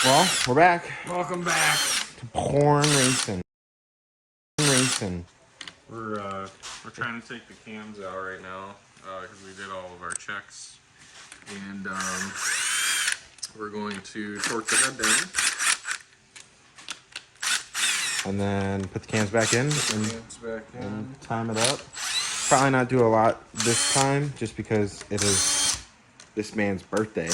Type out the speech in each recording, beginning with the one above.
Well, we're back. Welcome back. To porn racing. We're trying to take the cams out right now because we did all of our checks, and we're going to torque the head down And then put the cans back in and time it up. Probably not do a lot this time just because it is this man's birthday.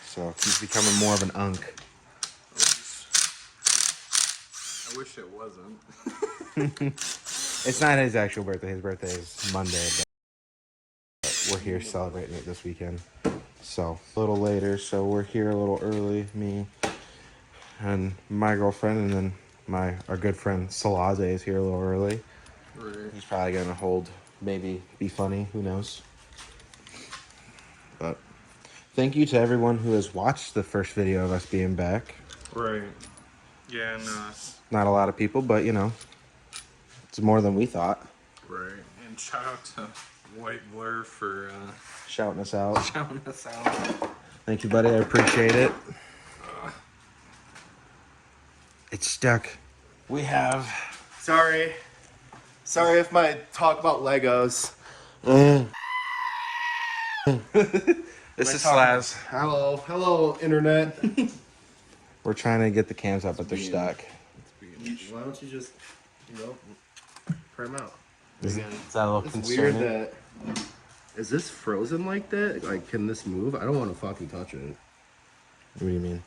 So he's becoming more of an unk. I wish it wasn't. It's not his actual birthday. His birthday is Monday, but we're here celebrating it this weekend. So a little later, so we're here a little early, me and my girlfriend, and then our good friend Salaze is here a little early. Right. He's probably gonna hold, maybe be funny, who knows. But thank you to everyone who has watched the first video of us being back. Right. Yeah, and Not a lot of people, but you know, it's more than we thought. right. And shout out to White Blur for Shouting us out. shouting us out. Thank you, buddy. I appreciate it. It's stuck. We have. Sorry if my talk about Legos. This is Slaz. Hello, internet. We're trying to get the cams up, but they're stuck. Why don't you just, pry them out? Is that a little It's concerning? weird that. Is this frozen like that? Like, can this move? I don't want to fucking touch it. What do you mean?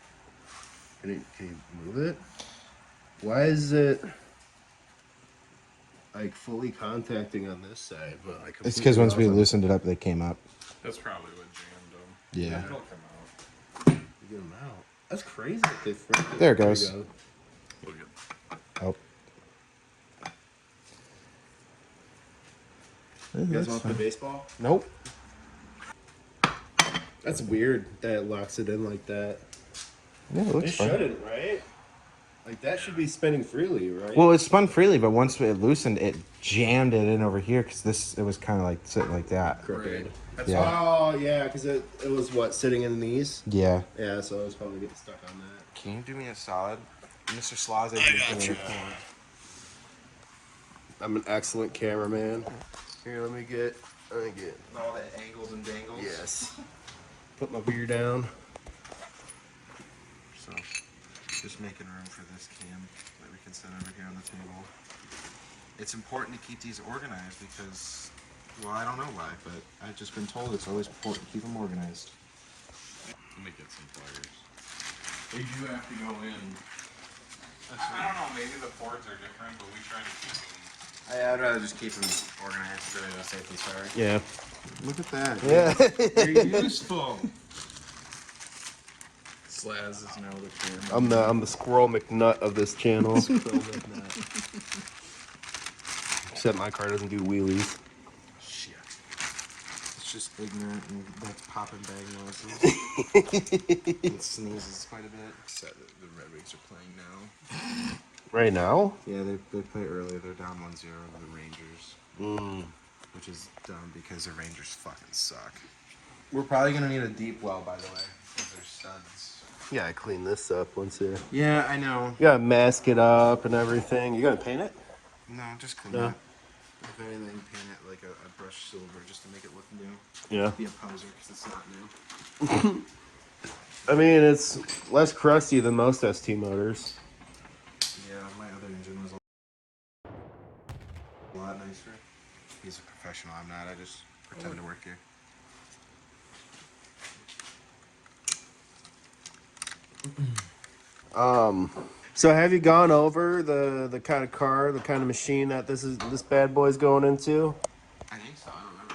Can you move it? Why is it like fully contacting on this side, but like It's because once we loosened it up, they came up. That's probably what jammed them. Yeah. It'll come out. get them out? That's crazy that they froze it. There it goes. Go. We'll get. Oh. You guys want the baseball? Nope. That's weird that it locks it in like that. Yeah, it It looks fine. shouldn't, right? Like that should be spinning freely, right? Well, it spun freely, but once it loosened, it jammed it in over here because it was kind of like sitting like that. Crooked. That's Yeah. Oh yeah, because it was what, sitting in these? Yeah. Yeah, so I was probably getting stuck on that. Can you do me a solid, Mr. Slaze? I'm an excellent cameraman. Here, let me get. All the angles and dangles. Yes. Put my beer down. So, just making room for this cam that we can set over here on the table. It's important to keep these organized because, well, I don't know why, but I've just been told it's always important to keep them organized. Let me get some pliers. They do have to go in. I don't know, maybe the ports are different, but we try to keep them. I'd rather just keep them organized so they're safe and sorry. Yeah. Look at that. Yeah. They're useful. Slaz is now the camera. I'm the Squirrel McNut of this channel. Except my car doesn't do wheelies. Shit. It's just ignorant and that's popping bag noises. And sneezes quite a bit. Except that the Red Wings are playing now. Right now? Yeah, they play early. They're down 1-0 to the Rangers. Which is dumb because the Rangers fucking suck. We're probably going to need a deep well, by the way, because they're studs. Yeah, I cleaned this up once here. Yeah, I know. You gotta mask it up and everything. You gonna paint it? No, just clean No. it. If anything, paint it like a brushed silver just to make it look new. Yeah. Be a poser because it's not new. I mean, it's less crusty than most ST motors. Yeah, my other engine was a lot nicer. He's a professional. I'm not. I just pretend to work here. So have you gone over the kind of car, the kind of machine that this bad boy's going into? I think so. I don't remember.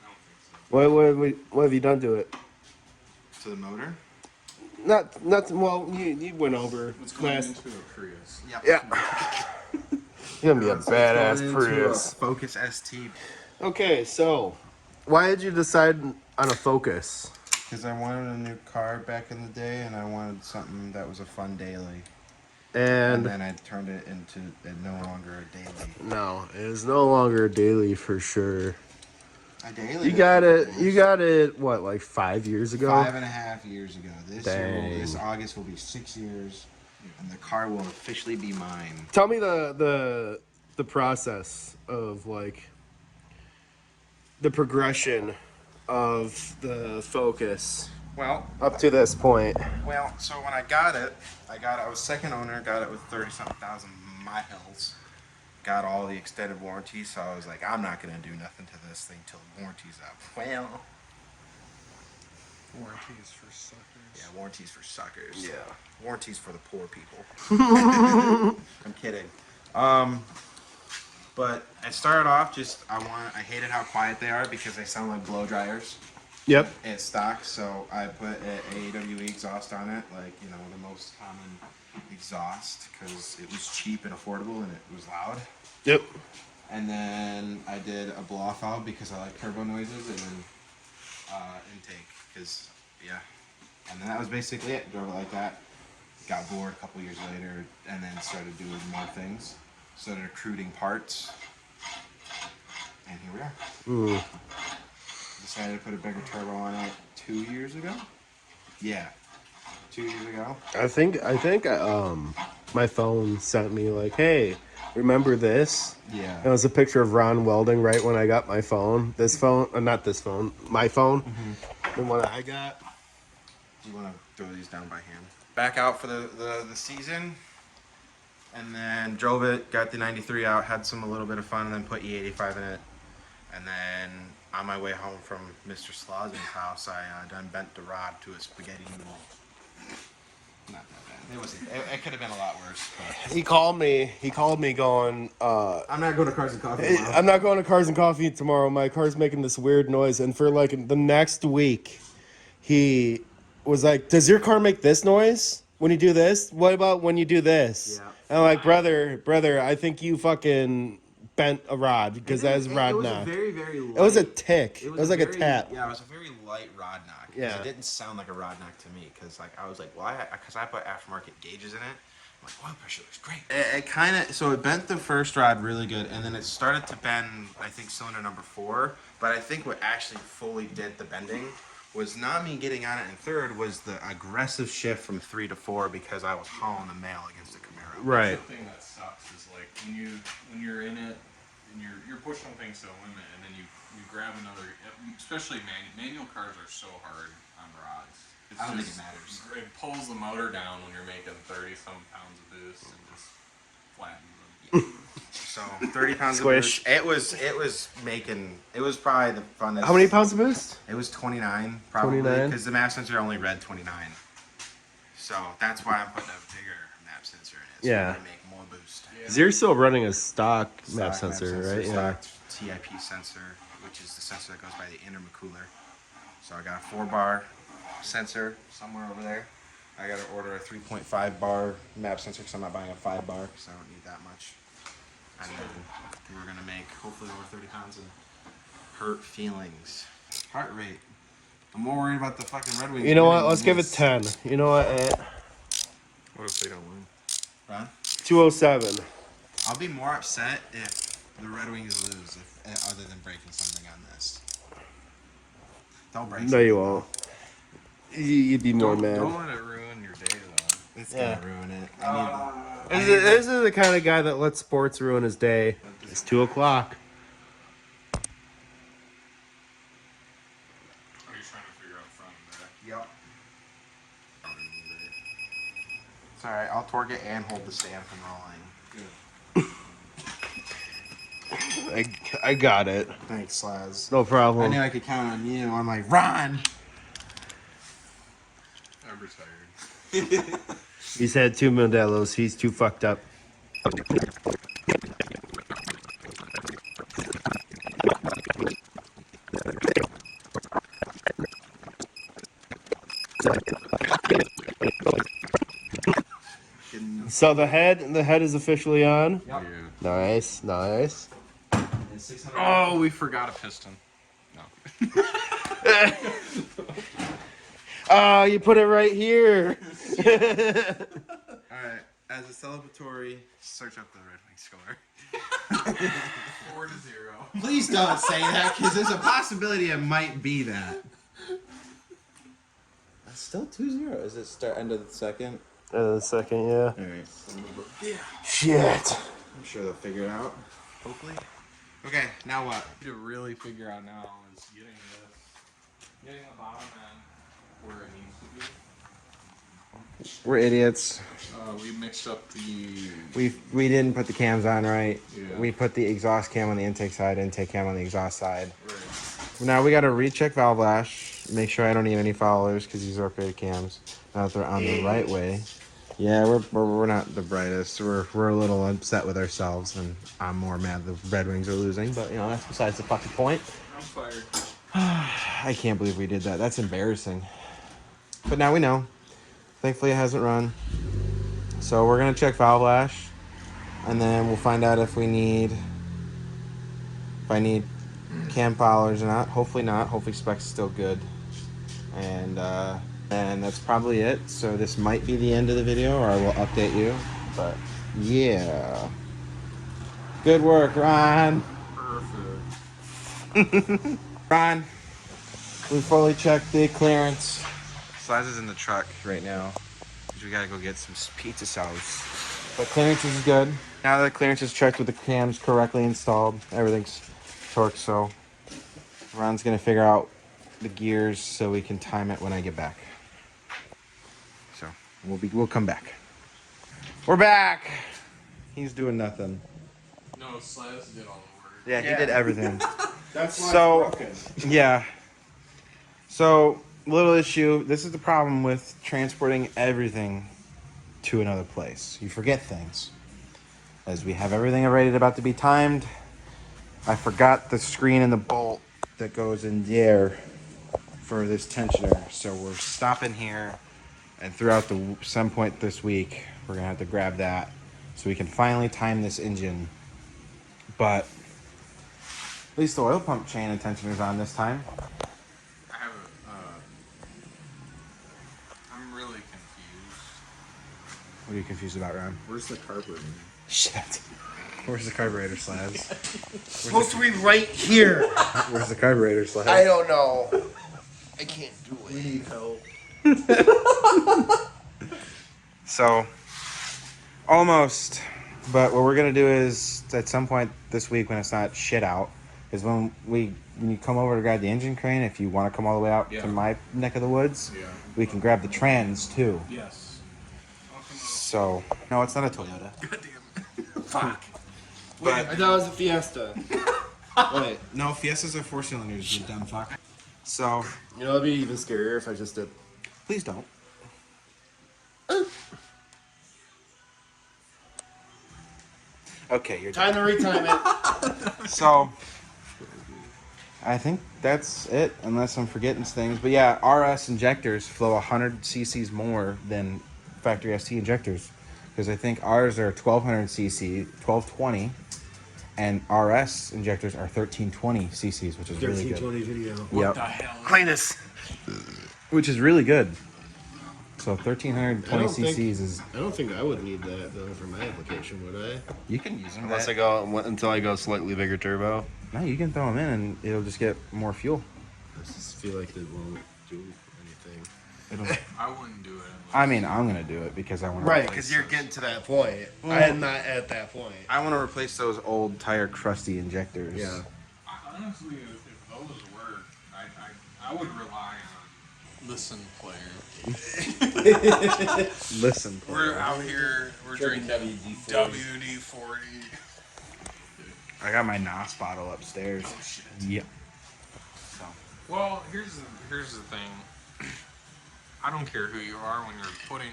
I don't think so. What have you done to it? To the motor? Not well. You went over It's going last. into a Prius. Yep. Yeah. You're gonna be a badass Prius. Focus ST. Okay, so why did you decide on a Focus? Because I wanted a new car back in the day, and I wanted something that was a fun daily. And then I turned it into no longer a daily. no, it is no longer a daily for sure. I daily. You got it. You got it. What, like 5 years ago? 5.5 years ago. Dang. This August will be 6 years, and the car will officially be mine. Tell me the process of like the progression of the Focus Well, up to this point. so when I got it, I was second owner, got it with 30-something thousand miles. Got all the extended warranty, so I was like, I'm not gonna do nothing to this thing till the warranty's up. Well, Warranties for suckers. yeah, warranties for suckers. Yeah. Warranties for the poor people. I'm kidding. But I started off I hated how quiet they are because they sound like blow dryers. Yep. It's stock, so I put an AEW exhaust on it, like, you know, the most common exhaust, because it was cheap and affordable and it was loud. Yep. And then I did a blow off valve because I like turbo noises, and then intake, because, yeah. And then that was basically it. Drove it like that. Got bored a couple years later, and then started doing more things. Started recruiting parts. And here we are. Ooh. Decided to put a bigger turbo on it 2 years ago. Yeah, 2 years ago. I think my phone sent me like, hey, remember this? Yeah. It was a picture of Ron Welding right when I got my phone. This phone, not this phone, my phone. The one I got. Do you want to throw these down by hand? Back out for the season, and then drove it. Got the 93 out. Had a little bit of fun, and then put E85 in it. And then on my way home from Mr. Slaughter's house, I done bent the rod to a spaghetti noodle. Not that bad. It wasn't. It could have been a lot worse. But. He called me going, I'm not going to Cars and Coffee tomorrow. I'm not going to Cars and Coffee tomorrow. My car's making this weird noise. And for like the next week, he was like, does your car make this noise when you do this? What about when you do this? Yeah. And I'm like, brother, I think you fucking bent a rod because that is rod knock. Very, very light. It was a tick. It was like a tap. Yeah, it was a very light rod knock. Yeah. It didn't sound like a rod knock to me, because like I was like, well, because I put aftermarket gauges in it. I'm like, oil pressure looks great. It kind of, so it bent the first rod really good, and then it started to bend, I think, cylinder number 4. But I think what actually fully did the bending was not me getting on it in third, was the aggressive shift from 3 to 4, because I was hauling a mail against the Camaro. Right. The thing that sucks is like when you're in it and you're pushing things to the limit, and then you grab another, especially manual cars are so hard on rods. I don't think it matters. It pulls the motor down when you're making 30-some pounds of boost and just flattens them. So 30 pounds Squish. of boost. It was probably the funnest. How many pounds of boost? It was 29, probably, 29? because the map sensor only read 29. So that's why I'm putting a bigger map sensor in it. So Yeah. we can make more boost. Because you're still running a stock map Stock sensor, right? Yeah. Stock TIP sensor, which is the sensor that goes by the intercooler. So I got a 4-bar sensor somewhere over there. I got to order a 3.5 bar map sensor because I'm not buying a 5 bar because I don't need that much. And then we're gonna make hopefully over 30 pounds of hurt feelings. Heart rate. I'm more worried about the fucking Red Wings. You know what? winning Let's than give it this. 10. You know what? What if they don't win? Ron? 207. I'll be more upset if the Red Wings lose, other than breaking something on this. Don't break. No, something. you won't. You'd be more Don't mad. let it ruin your day though. It's Yeah. gonna ruin it. I This is the kind of guy that lets sports ruin his day. It's 2 o'clock. Are you trying to figure out front and back? Yep. It's alright, I'll torque it and hold the stand from rolling. I got it. Thanks, Slaz. No I problem. knew I could count on you. I'm like, Ron! I'm retired. He's had 2 Modelos. He's too fucked up. So the head is officially on. Yep. Yeah. Nice, nice. And 600. Oh, we forgot a piston. No. Oh, you put it right here. Alright, as a celebratory, search up the Red Wing score. 4-0. Please don't say that, because there's a possibility it might be that. That's still 2-0. Is it start end of the second? The second, yeah. Alright. Shit. I'm sure they'll figure it out. Hopefully. Okay, now what? To really figure out now is getting the bottom end where it needs to be. We're idiots. We mixed up the. We didn't put the cams on right. Yeah. We put the exhaust cam on the intake side, intake cam on the exhaust side. Right. Now we got to recheck valve lash, make sure I don't need any followers because these are upgraded cams. Now that they're on the right way. Yeah, we're not the brightest. We're a little upset with ourselves, and I'm more mad the Red Wings are losing. But you know that's besides the fucking point. I'm fired. I can't believe we did that. That's embarrassing. But now we know. Thankfully, it hasn't run. So we're gonna check valve lash, and then we'll find out if I need cam followers or not. Hopefully not. Hopefully spec's still good. And that's probably it. So this might be the end of the video, or I will update you. But yeah, good work, Ron. Perfect. Ron, we fully checked the clearance. Slides is in the truck right now. We gotta go get some pizza sauce. But clearance is good. Now that the clearance is checked with the cams correctly installed, everything's torqued, so Ron's gonna figure out the gears so we can time it when I get back. So we'll come back. We're back. He's doing nothing. No, Slaz did all the work. Yeah, he did everything. That's why So- it's broken. Yeah. So, little issue. This is the problem with transporting everything to another place. You forget things. As we have everything already about to be timed, I forgot the screen and the bolt that goes in there for this tensioner. So we're stopping here, and throughout some point this week, we're gonna have to grab that so we can finally time this engine. But at least the oil pump chain and tensioner's on this time. I have I'm really confused. What are you confused about, Ron? Where's the carburetor? Shit. Where's the carburetor, Slaz? Supposed to be right here. Where's the carburetor, Slaz? I don't know. I can't do it. We need help. So, almost. But what we're gonna do is at some point this week when it's not shit out, is when you come over to grab the engine crane. If you want to come all the way out Yeah. to my neck of the woods, Yeah. we can grab the trans too. Yes. So, no, it's not a Toyota. Fuck. But I thought it was a Fiesta. Wait, no, Fiestas are 4 cylinders. You dumb fuck. So, you know, it'd be even scarier if I just did. please don't. Okay, you're done. Time to retime it. So, I think that's it, unless I'm forgetting things. But yeah, RS injectors flow 100 cc's more than factory ST injectors, because I think ours are 1200 cc, 1220, and RS injectors are 1320 cc's, which is really good. 1320 video. Yep, The hell? Cleanest. which is really good. So 1320 I don't think- cc's is I don't think I would need that though for my application, would I? you can use them. Unless I go until I go slightly bigger turbo. No, you can throw them in and it'll just get more fuel. I just feel like it won't do anything. It'll, I wouldn't do it. I mean, I'm gonna do it because I want to. Right, because you're getting to that point. I am not at that point. I want to replace those old tire crusty injectors. Yeah. Honestly, if those work, I would rely on Listen Player. Listen. We're out here, we're drinking WD-40. I got my NOS bottle upstairs. Oh shit. Yep. So. Well, here's the thing. I don't care who you are, when you're putting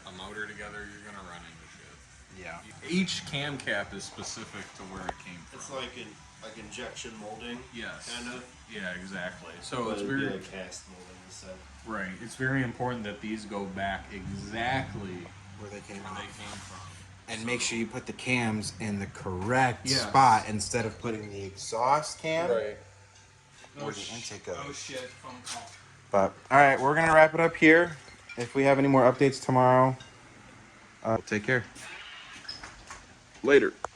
a motor together, you're gonna run into shit. Yeah. Each cam cap is specific to where it came from. It's like injection molding. Yes. Kind of. Yeah, exactly. So But it's it'd be very like cast molding instead. right. It's very important that these go back exactly Where they came where they came from. And make sure you put the cams in the correct Yes. spot instead of putting the exhaust cam. Right. Or the intake goes. Oh shit! Phone call. But all right, we're gonna wrap it up here. If we have any more updates tomorrow, take care. Later.